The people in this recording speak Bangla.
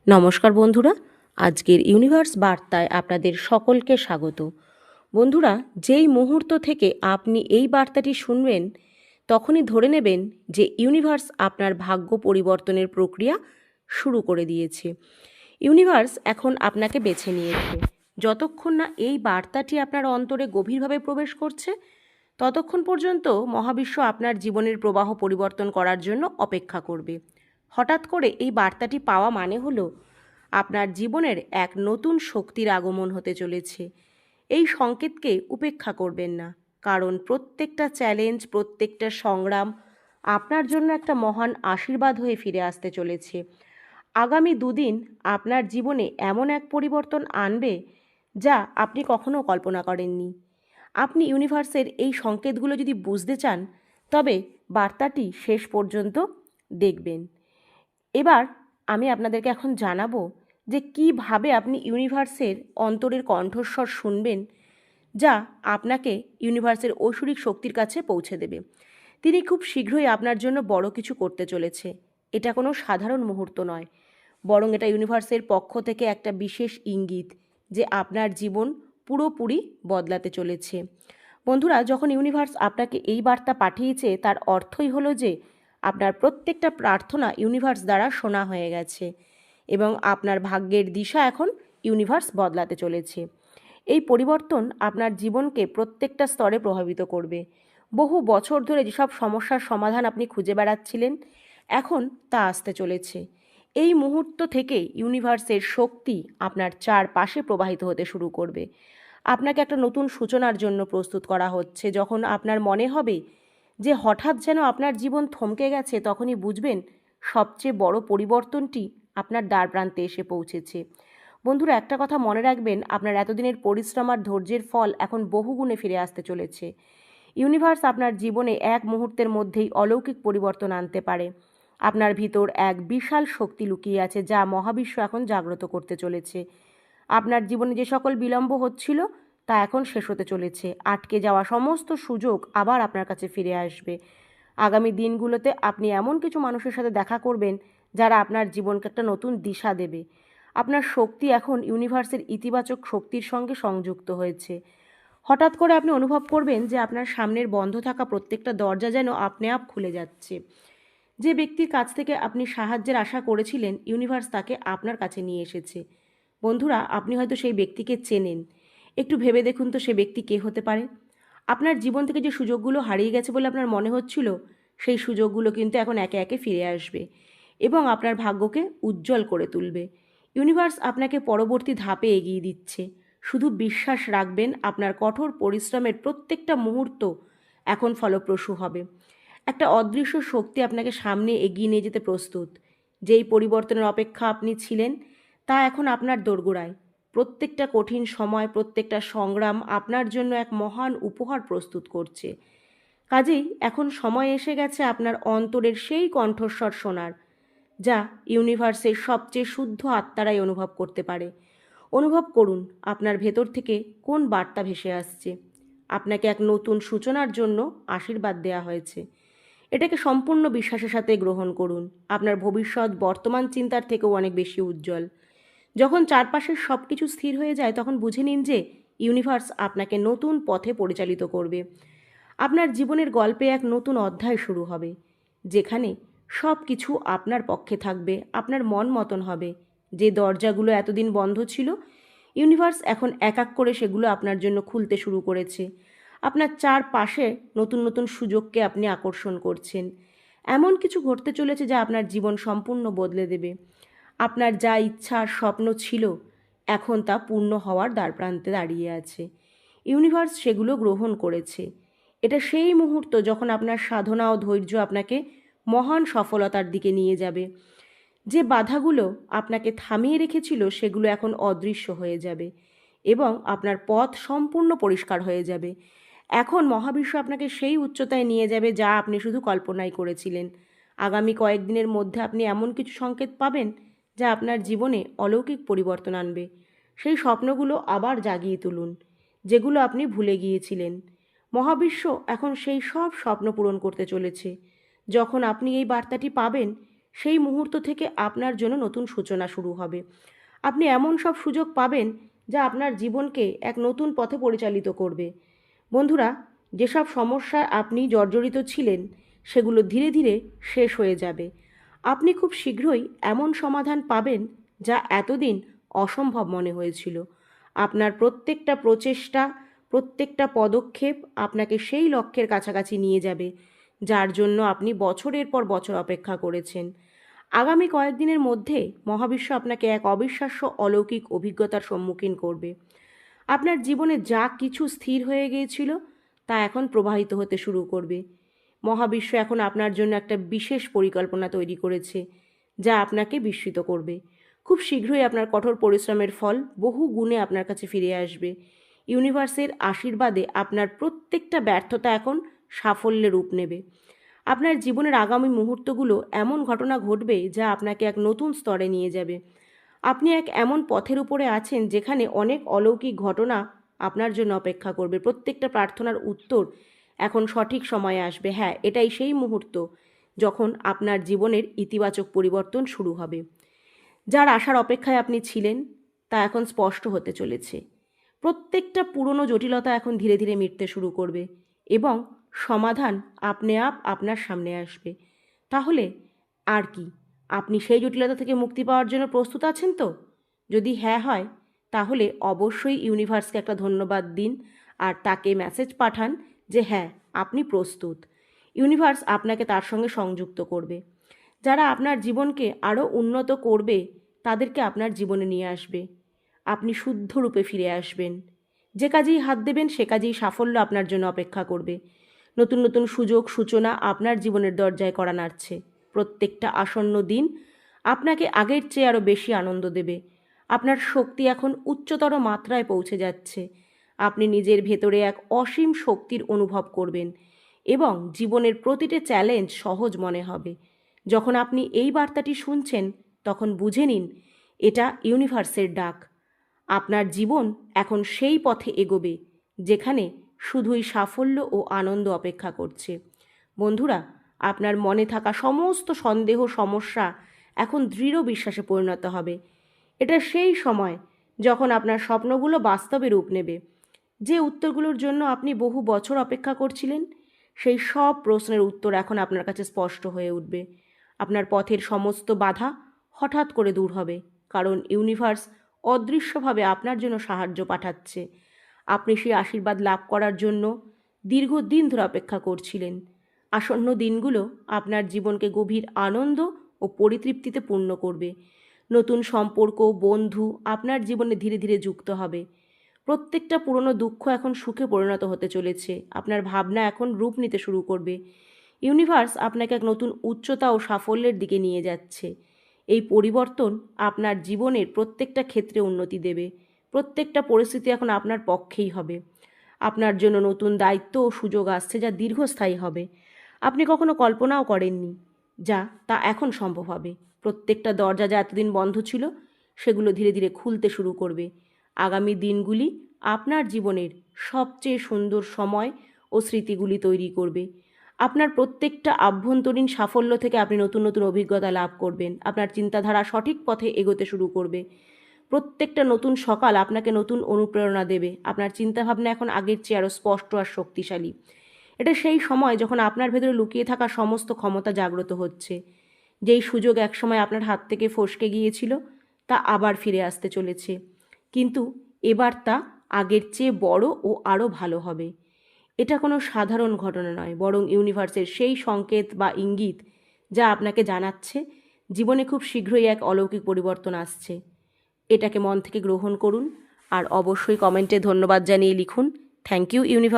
নমস্কার বন্ধুরা, আজকের ইউনিভার্স বার্তায় আপনাদের সকলকে স্বাগত। বন্ধুরা, যেই মুহূর্ত থেকে আপনি এই বার্তাটি শুনবেন তখনই ধরে নেবেন যে ইউনিভার্স আপনার ভাগ্য পরিবর্তনের প্রক্রিয়া শুরু করে দিয়েছে। ইউনিভার্স এখন আপনাকে বেছে নিয়েছে। যতক্ষণ না এই বার্তাটি আপনার অন্তরে গভীরভাবে প্রবেশ করছে ততক্ষণ পর্যন্ত মহাবিশ্ব আপনার জীবনের প্রবাহ পরিবর্তন করার জন্য অপেক্ষা করবে। হঠাৎ করে এই বার্তাটি পাওয়া মানে হলো আপনার জীবনের এক নতুন শক্তির আগমন হতে চলেছে। এই সংকেতকে উপেক্ষা করবেন না, কারণ প্রত্যেকটা চ্যালেঞ্জ, প্রত্যেকটা সংগ্রাম আপনার জন্য একটা মহান আশীর্বাদ হয়ে ফিরে আসতে চলেছে। আগামী দুদিন আপনার জীবনে এমন এক পরিবর্তন আনবে যা আপনি কখনো কল্পনা করেননি। আপনি ইউনিভার্সের এই সংকেতগুলো যদি বুঝতে চান তবে বার্তাটি শেষ পর্যন্ত দেখবেন। এবার আমি আপনাদেরকে এখন জানাবো যে কিভাবে আপনি ইউনিভার্সের অন্তরের কণ্ঠস্বর শুনবেন, যা আপনাকে ইউনিভার্সের ঐশ্বরিক শক্তির কাছে পৌঁছে দেবে। তিনি খুব শীঘ্রই আপনার জন্য বড় কিছু করতে চলেছে। এটা কোনো সাধারণ মুহূর্ত নয়, বরং এটা ইউনিভার্সের পক্ষ থেকে একটা বিশেষ ইঙ্গিত যে আপনার জীবন পুরোপুরি বদলাতে চলেছে। বন্ধুরা, যখন ইউনিভার্স আপনাকে এই বার্তা পাঠিয়েছে তার অর্থই হলো যে আপনার প্রত্যেকটা প্রার্থনা ইউনিভার্স দ্বারা শোনা হয়ে গেছে এবং আপনার ভাগ্যের দিশা এখন ইউনিভার্স বদলাতে চলেছে। এই পরিবর্তন আপনার জীবনকে প্রত্যেকটা স্তরে প্রভাবিত করবে। বহু বছর ধরে যেসব সমস্যার সমাধান আপনি খুঁজে বেড়াচ্ছিলেন, এখন তা আসতে চলেছে। এই মুহূর্ত থেকে ইউনিভার্সের শক্তি আপনার চারপাশে প্রবাহিত হতে শুরু করবে। আপনাকে একটা নতুন সূচনার জন্য প্রস্তুত করা হচ্ছে। যখন আপনার মনে হবে যে হঠাৎ যেন আপনার জীবন থমকে গেছে, তখনই বুঝবেন সবচেয়ে বড় পরিবর্তনটি আপনার দ্বারপ্রান্তে এসে পৌঁছেছে। বন্ধুরা, একটা কথা মনে রাখবেন, আপনার এতদিনের পরিশ্রম আর ধৈর্যের ফল এখন বহুগুণে ফিরে আসতে চলেছে। ইউনিভার্স আপনার জীবনে এক মুহূর্তের মধ্যেই অলৌকিক পরিবর্তন আনতে পারে। আপনার ভিতর এক বিশাল শক্তি লুকিয়ে আছে যা মহাবিশ্ব এখন জাগ্রত করতে চলেছে। আপনার জীবনে যে সকল বিলম্ব হচ্ছিল তা এখন শেষ হতে চলেছে। আটকে যাওয়া সমস্ত সুযোগ আবার আপনার কাছে ফিরে আসবে। আগামী দিনগুলোতে আপনি এমন কিছু মানুষের সাথে দেখা করবেন যারা আপনার জীবনকে একটা নতুন দিশা দেবে। আপনার শক্তি এখন ইউনিভার্সের ইতিবাচক শক্তির সঙ্গে সংযুক্ত হয়েছে। হঠাৎ করে আপনি অনুভব করবেন যে আপনার সামনের বন্ধ থাকা প্রত্যেকটা দরজা যেন আপনি আপ খুলে যাচ্ছে। যে ব্যক্তির কাছ থেকে আপনি সাহায্যের আশা করেছিলেন, ইউনিভার্স তাকে আপনার কাছে নিয়ে এসেছে। বন্ধুরা, আপনি হয়তো সেই ব্যক্তিকে চেনেন। একটু ভেবে দেখুন তো সে ব্যক্তি কে হতে পারে। আপনার জীবন থেকে যে সুযোগগুলো হারিয়ে গেছে বলে আপনার মনে হচ্ছিল, সেই সুযোগগুলো কিন্তু এখন একে একে ফিরে আসবে এবং আপনার ভাগ্যকে উজ্জ্বল করে তুলবে। ইউনিভার্স আপনাকে পরবর্তী ধাপে এগিয়ে দিচ্ছে। শুধু বিশ্বাস রাখবেন, আপনার কঠোর পরিশ্রমের প্রত্যেকটা মুহূর্ত এখন ফলপ্রসূ হবে। একটা অদৃশ্য শক্তি আপনাকে সামনে এগিয়ে নিয়ে যেতে প্রস্তুত। যেই পরিবর্তনের অপেক্ষা আপনি ছিলেন তা এখন আপনার দোরগোড়ায়। প্রত্যেকটা কঠিন সময়, প্রত্যেকটা সংগ্রাম আপনার জন্য এক মহান উপহার প্রস্তুত করছে। কাজেই এখন সময় এসে গেছে আপনার অন্তরের সেই কণ্ঠস্বর শোনার, যা ইউনিভার্সের সবচেয়ে শুদ্ধ আত্মারাই অনুভব করতে পারে। অনুভব করুন আপনার ভেতর থেকে কোন বার্তা ভেসে আসছে। আপনাকে এক নতুন সূচনার জন্য আশীর্বাদ দেয়া হয়েছে। এটাকে সম্পূর্ণ বিশ্বাসের সাথে গ্রহণ করুন। আপনার ভবিষ্যৎ বর্তমান চিন্তার থেকেও অনেক বেশি উজ্জ্বল। যখন চারপাশের সব কিছু স্থির হয়ে যায় তখন বুঝে নিন যে ইউনিভার্স আপনাকে নতুন পথে পরিচালিত করবে। আপনার জীবনের গল্পে এক নতুন অধ্যায় শুরু হবে, যেখানে সব কিছু আপনার পক্ষে থাকবে, আপনার মন মতন হবে। যে দরজাগুলো এতদিন বন্ধ ছিল, ইউনিভার্স এখন এক এক করে সেগুলো আপনার জন্য খুলতে শুরু করেছে। আপনার চারপাশে নতুন নতুন সুযোগকে আপনি আকর্ষণ করছেন। এমন কিছু ঘটতে চলেছে যা আপনার জীবন সম্পূর্ণ বদলে দেবে। আপনার যা ইচ্ছা আর স্বপ্ন ছিল, এখন তা পূর্ণ হওয়ার দ্বারপ্রান্তে দাঁড়িয়ে আছে। ইউনিভার্স সেগুলো গ্রহণ করেছে। এটা সেই মুহূর্ত যখন আপনার সাধনা ও ধৈর্য আপনাকে মহান সফলতার দিকে নিয়ে যাবে। যে বাধাগুলো আপনাকে থামিয়ে রেখেছিল সেগুলো এখন অদৃশ্য হয়ে যাবে এবং আপনার পথ সম্পূর্ণ পরিষ্কার হয়ে যাবে। এখন মহাবিশ্ব আপনাকে সেই উচ্চতায় নিয়ে যাবে যা আপনি শুধু কল্পনাই করেছিলেন। আগামী কয়েকদিনের মধ্যে আপনি এমন কিছু সংকেত পাবেন যা আপনার জীবনে অলৌকিক পরিবর্তন আনবে। সেই স্বপ্নগুলো আবার জাগিয়ে তুলুন, যেগুলো আপনি ভুলে গিয়েছিলেন। মহাবিশ্ব এখন সেই সব স্বপ্ন পূরণ করতে চলেছে। যখন আপনি এই বার্তাটি পাবেন, সেই মুহূর্ত থেকে আপনার জন্য নতুন সূচনা শুরু হবে। আপনি এমন সব সুযোগ পাবেন যা আপনার জীবনকে এক নতুন পথে পরিচালিত করবে। বন্ধুরা, যেসব সমস্যায় আপনি জর্জরিত ছিলেন সেগুলো ধীরে ধীরে শেষ হয়ে যাবে। আপনি খুব শীঘ্রই এমন সমাধান পাবেন যা এতদিন অসম্ভব মনে হয়েছিল। আপনার প্রত্যেকটা প্রচেষ্টা, প্রত্যেকটা পদক্ষেপ আপনাকে সেই লক্ষ্যের কাছাকাছি নিয়ে যাবে যার জন্য আপনি বছরের পর বছর অপেক্ষা করেছেন। আগামী কয়েকদিনের মধ্যে মহাবিশ্ব আপনাকে এক অবিশ্বাস্য অলৌকিক অভিজ্ঞতার সম্মুখীন করবে। আপনার জীবনে যা কিছু স্থির হয়ে গিয়েছিল তা এখন প্রবাহিত হতে শুরু করবে। মহাবিশ্ব এখন আপনার জন্য একটা বিশেষ পরিকল্পনা তৈরি করেছে যা আপনাকে বিস্মিত করবে। খুব শীঘ্রই আপনার কঠোর পরিশ্রমের ফল বহু গুণে আপনার কাছে ফিরে আসবে। ইউনিভার্সের আশীর্বাদে আপনার প্রত্যেকটা ব্যর্থতা এখন সাফল্যে রূপ নেবে। আপনার জীবনের আগামী মুহূর্তগুলো এমন ঘটনা ঘটবে যা আপনাকে এক নতুন স্তরে নিয়ে যাবে। আপনি এক এমন পথের উপরে আছেন যেখানে অনেক অলৌকিক ঘটনা আপনার জন্য অপেক্ষা করবে। প্রত্যেকটা প্রার্থনার উত্তর এখন সঠিক সময়ে আসবে। হ্যাঁ, এটাই সেই মুহূর্ত যখন আপনার জীবনের ইতিবাচক পরিবর্তন শুরু হবে। যার আশার অপেক্ষায় আপনি ছিলেন তা এখন স্পষ্ট হতে চলেছে। প্রত্যেকটা পুরনো জটিলতা এখন ধীরে ধীরে মিটতে শুরু করবে এবং সমাধান আপনি আপনার সামনে আসবে। তাহলে আর কি, আপনি সেই জটিলতা থেকে মুক্তি পাওয়ার জন্য প্রস্তুত আছেন তো? যদি হ্যাঁ হয়, তাহলে অবশ্যই ইউনিভার্সকে একটা ধন্যবাদ দিন আর তাকে মেসেজ পাঠান যে হ্যাঁ, আপনি প্রস্তুত। ইউনিভার্স আপনাকে তার সঙ্গে সংযুক্ত করবে। যারা আপনার জীবনকে আরও উন্নত করবে তাদেরকে আপনার জীবনে নিয়ে আসবে। আপনি শুদ্ধ রূপে ফিরে আসবেন। যে কাজেই হাত দেবেন সে কাজেই সাফল্য আপনার জন্য অপেক্ষা করবে। নতুন নতুন সুযোগ সূচনা আপনার জীবনের দরজায় কড়া নাড়ছে। প্রত্যেকটা আসন্ন দিন আপনাকে আগের চেয়ে আরও বেশি আনন্দ দেবে। আপনার শক্তি এখন উচ্চতর মাত্রায় পৌঁছে যাচ্ছে। আপনি নিজের ভেতরে এক অসীম শক্তির অনুভব করবেন এবং জীবনের প্রতিটি চ্যালেঞ্জ সহজ মনে হবে। যখন আপনি এই বার্তাটি শুনছেন তখন বুঝে নিন এটা ইউনিভার্সের ডাক। আপনার জীবন এখন সেই পথে এগোবে যেখানে শুধুই সাফল্য ও আনন্দ অপেক্ষা করছে। বন্ধুরা, আপনার মনে থাকা সমস্ত সন্দেহ সমস্যা এখন দৃঢ় বিশ্বাসে পরিণত হবে। এটা সেই সময় যখন আপনার স্বপ্নগুলো বাস্তবে রূপ নেবে। যে উত্তরগুলোর জন্য আপনি বহু বছর অপেক্ষা করছিলেন সেই সব প্রশ্নের উত্তর এখন আপনার কাছে স্পষ্ট হয়ে উঠবে। আপনার পথের সমস্ত বাধা হঠাৎ করে দূর হবে, কারণ ইউনিভার্স অদৃশ্যভাবে আপনার জন্য সাহায্য পাঠাচ্ছে। আপনি সেই আশীর্বাদ লাভ করার জন্য দীর্ঘদিন ধরে অপেক্ষা করছিলেন। আসন্ন দিনগুলো আপনার জীবনকে গভীর আনন্দ ও পরিতৃপ্তিতে পূর্ণ করবে। নতুন সম্পর্ক, বন্ধু আপনার জীবনে ধীরে ধীরে যুক্ত হবে। প্রত্যেকটা পুরনো দুঃখ এখন সুখে পরিণত হতে চলেছে। আপনার ভাবনা এখন রূপ নিতে শুরু করবে। ইউনিভার্স আপনাকে এক নতুন উচ্চতা ও সাফল্যের দিকে নিয়ে যাচ্ছে। এই পরিবর্তন আপনার জীবনের প্রত্যেকটা ক্ষেত্রে উন্নতি দেবে। প্রত্যেকটা পরিস্থিতি এখন আপনার পক্ষেই হবে। আপনার জন্য নতুন দায়িত্ব ও সুযোগ আসছে যা দীর্ঘস্থায়ী হবে। আপনি কখনো কল্পনাও করেননি তা এখন সম্ভব হবে। প্রত্যেকটা দরজা যা এতদিন বন্ধ ছিল সেগুলো ধীরে ধীরে খুলতে শুরু করবে। আগামী দিনগুলি আপনার জীবনের সবচেয়ে সুন্দর সময় ও স্মৃতিগুলি তৈরি করবে। আপনার প্রত্যেকটা আভ্যন্তরীণ সাফল্য থেকে আপনি নতুন নতুন অভিজ্ঞতা লাভ করবেন। আপনার চিন্তাধারা সঠিক পথে এগোতে শুরু করবে। প্রত্যেকটা নতুন সকাল আপনাকে নতুন অনুপ্রেরণা দেবে। আপনার চিন্তাভাবনা এখন আগের চেয়ে আরও স্পষ্ট আর শক্তিশালী। এটা সেই সময় যখন আপনার ভেতরে লুকিয়ে থাকা সমস্ত ক্ষমতা জাগ্রত হচ্ছে। যেই সুযোগ একসময় আপনার হাত থেকে ফসকে গিয়েছিল তা আবার ফিরে আসতে চলেছে, কিন্তু এবার তা আগের চেয়ে বড় ও আরও ভালো হবে। এটা কোনো সাধারণ ঘটনা নয়, বরং ইউনিভার্সের সেই সংকেত বা ইঙ্গিত যা আপনাকে জানাচ্ছে জীবনে খুব শীঘ্রই এক অলৌকিক পরিবর্তন আসছে। এটাকে মন থেকে গ্রহণ করুন আর অবশ্যই কমেন্টে ধন্যবাদ জানিয়ে লিখুন, থ্যাংক ইউ ইউনিভার্স।